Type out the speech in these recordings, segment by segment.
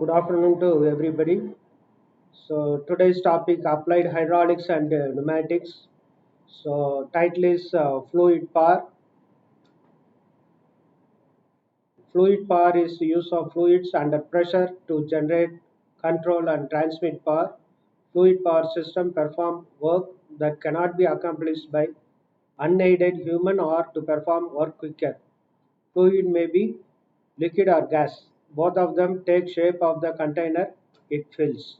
Good afternoon to everybody. So today's topic applied hydraulics and pneumatics. So title is fluid power. Fluid power is the use of fluids under pressure to generate, control and transmit power. Fluid power system perform work that cannot be accomplished by unaided human or to perform work quicker. Fluid may be liquid or gas. Both of them take shape of the container it fills.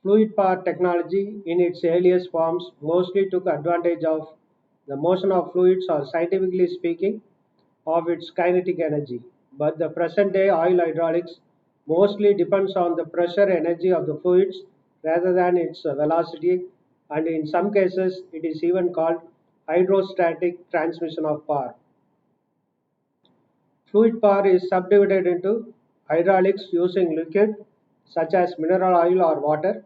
Fluid power technology, in its earliest forms, mostly took advantage of the motion of fluids or, scientifically speaking, of its kinetic energy. But the present day oil hydraulics mostly depends on the pressure energy of the fluids rather than its velocity, and in some cases, it is even called hydrostatic transmission of power. Fluid power is subdivided into hydraulics using liquid such as mineral oil or water,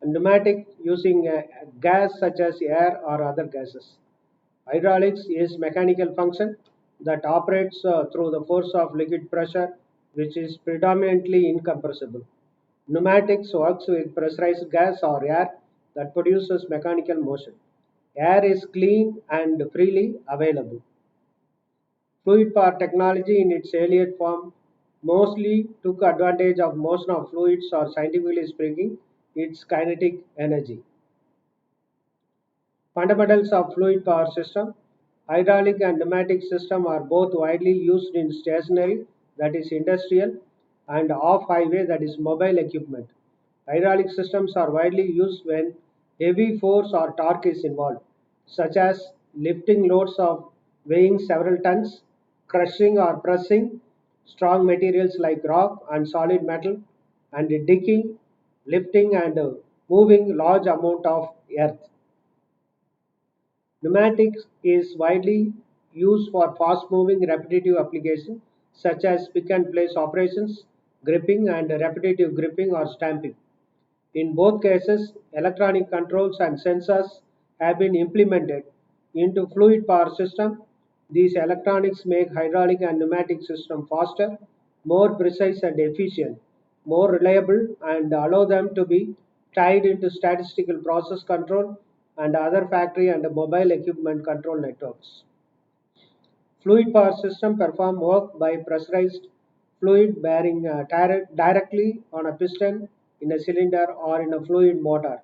and pneumatic using gas such as air or other gases. Hydraulics is mechanical function that operates through the force of liquid pressure, which is predominantly incompressible. Pneumatics works with pressurized gas or air that produces mechanical motion. Air is clean and freely available. Fluid power technology in its earlier form mostly took advantage of motion of fluids or, scientifically speaking, its kinetic energy. Fundamentals of fluid power system. Hydraulic and pneumatic system are both widely used in stationary, that is industrial, and off-highway, that is mobile equipment. Hydraulic systems are widely used when heavy force or torque is involved, such as lifting loads of weighing several tons, crushing or pressing strong materials like rock and solid metal, and digging, lifting and moving large amount of earth. Pneumatics is widely used for fast-moving repetitive applications such as pick-and-place operations, gripping and repetitive gripping or stamping. In both cases, electronic controls and sensors have been implemented into fluid power system. These electronics make hydraulic and pneumatic system faster, more precise and efficient, more reliable, and allow them to be tied into statistical process control and other factory and mobile equipment control networks. Fluid power system perform work by pressurized fluid bearing directly on a piston in a cylinder or in a fluid motor.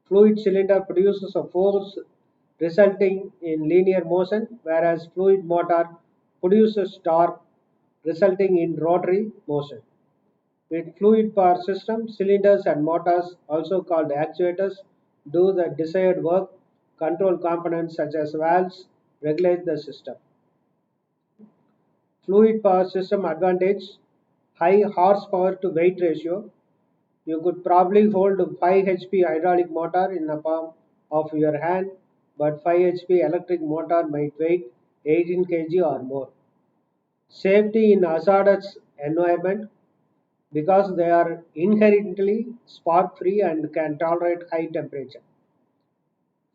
Fluid cylinder produces a force resulting in linear motion, whereas fluid motor produces torque resulting in rotary motion. With fluid power system, cylinders and motors, also called actuators, do the desired work. Control components such as valves regulate the system. Fluid power system advantage: high horsepower to weight ratio. You could probably hold a 5 HP hydraulic motor in the palm of your hand, but 5 HP electric motor might weigh 18 kg or more. Safety in hazardous environment, because they are inherently spark free and can tolerate high temperature.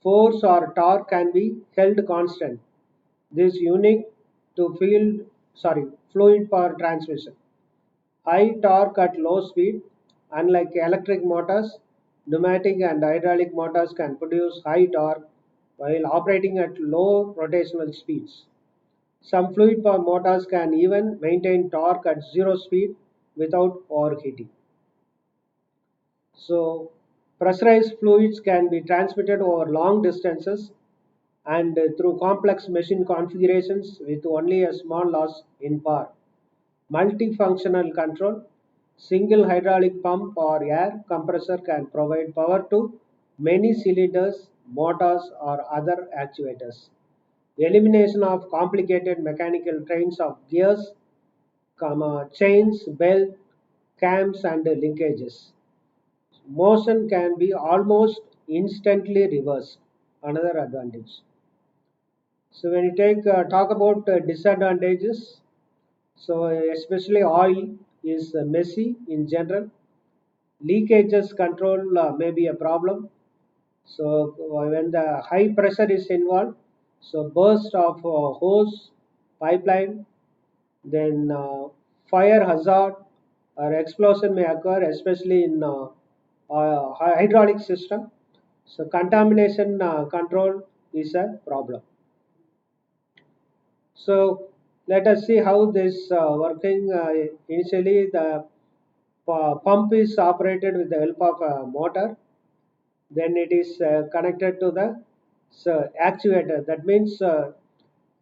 Force or torque can be held constant. This is unique to fluid power transmission. High torque at low speed. Unlike electric motors, pneumatic and hydraulic motors can produce high torque while operating at low rotational speeds. Some fluid power motors can even maintain torque at zero speed without overheating. So, pressurized fluids can be transmitted over long distances and through complex machine configurations with only a small loss in power. Multifunctional control. Single hydraulic pump or air compressor can provide power to many cylinders, motors, or other actuators. Elimination of complicated mechanical trains of gears, chains, belt, cams, and linkages. Motion can be almost instantly reversed. Another advantage. So when you talk about disadvantages, so especially oil is messy in general. Leakages control may be a problem. So when the high pressure is involved, so burst of hose, pipeline, then fire hazard, or explosion may occur, especially in hydraulic system. So contamination control is a problem. So let us see how this working. Initially, the pump is operated with the help of a motor. Then it is connected to the actuator. That means the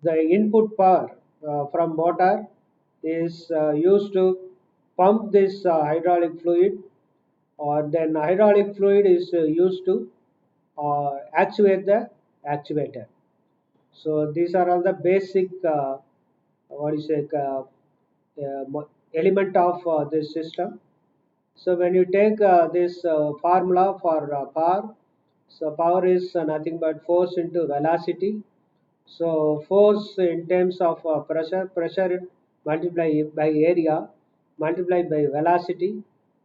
input power from motor is used to pump this hydraulic fluid, or then hydraulic fluid is used to actuate the actuator. So these are all the basic what is it element of this system. So when you take this formula for power, so power is nothing but force into velocity. So force in terms of pressure multiplied by area multiplied by velocity.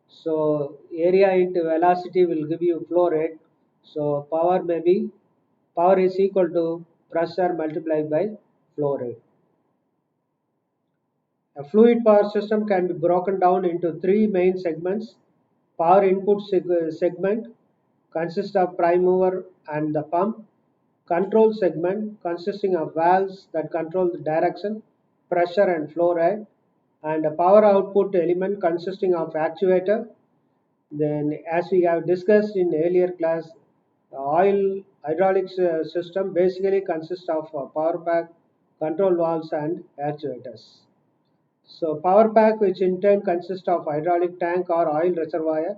So area into velocity will give you flow rate. So power is equal to pressure multiplied by flow rate. A fluid power system can be broken down into three main segments. Power input segment consists of prime mover and the pump. Control segment consisting of valves that control the direction, pressure and flow rate. And a power output element consisting of actuator. Then, as we have discussed in earlier class, oil hydraulics system basically consists of power pack, control valves and actuators. So power pack, which in turn consists of hydraulic tank or oil reservoir,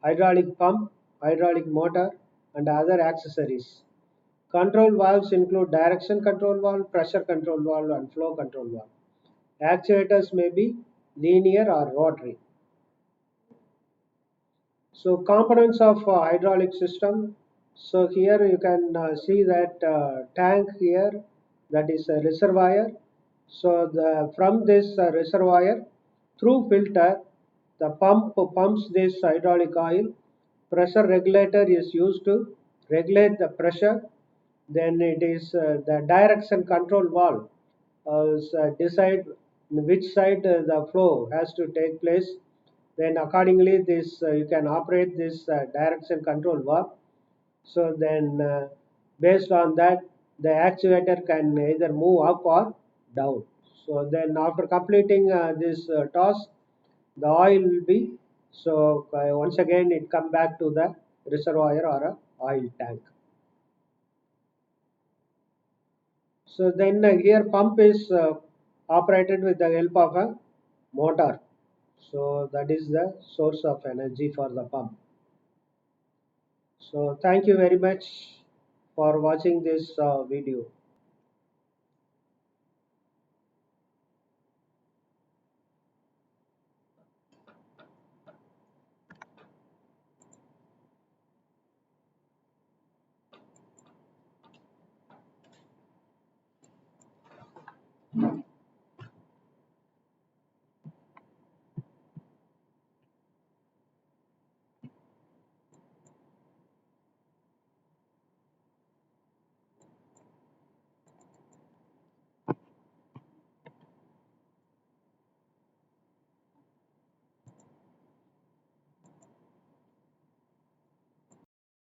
hydraulic pump, hydraulic motor, and other accessories. Control valves include direction control valve, pressure control valve, and flow control valve. Actuators may be linear or rotary. So components of hydraulic system. So here you can see that tank here, that is a reservoir. So from this reservoir through filter, the pump pumps this hydraulic oil. Pressure regulator is used to regulate the pressure. Then it is the direction control valve decide which side the flow has to take place. Then accordingly this you can operate this direction control valve. So then based on that, the actuator can either move up or down. So then after completing this task, the oil will be, so once again it come back to the reservoir or a oil tank. So then here pump is operated with the help of a motor. So that is the source of energy for the pump. So thank you very much for watching this video.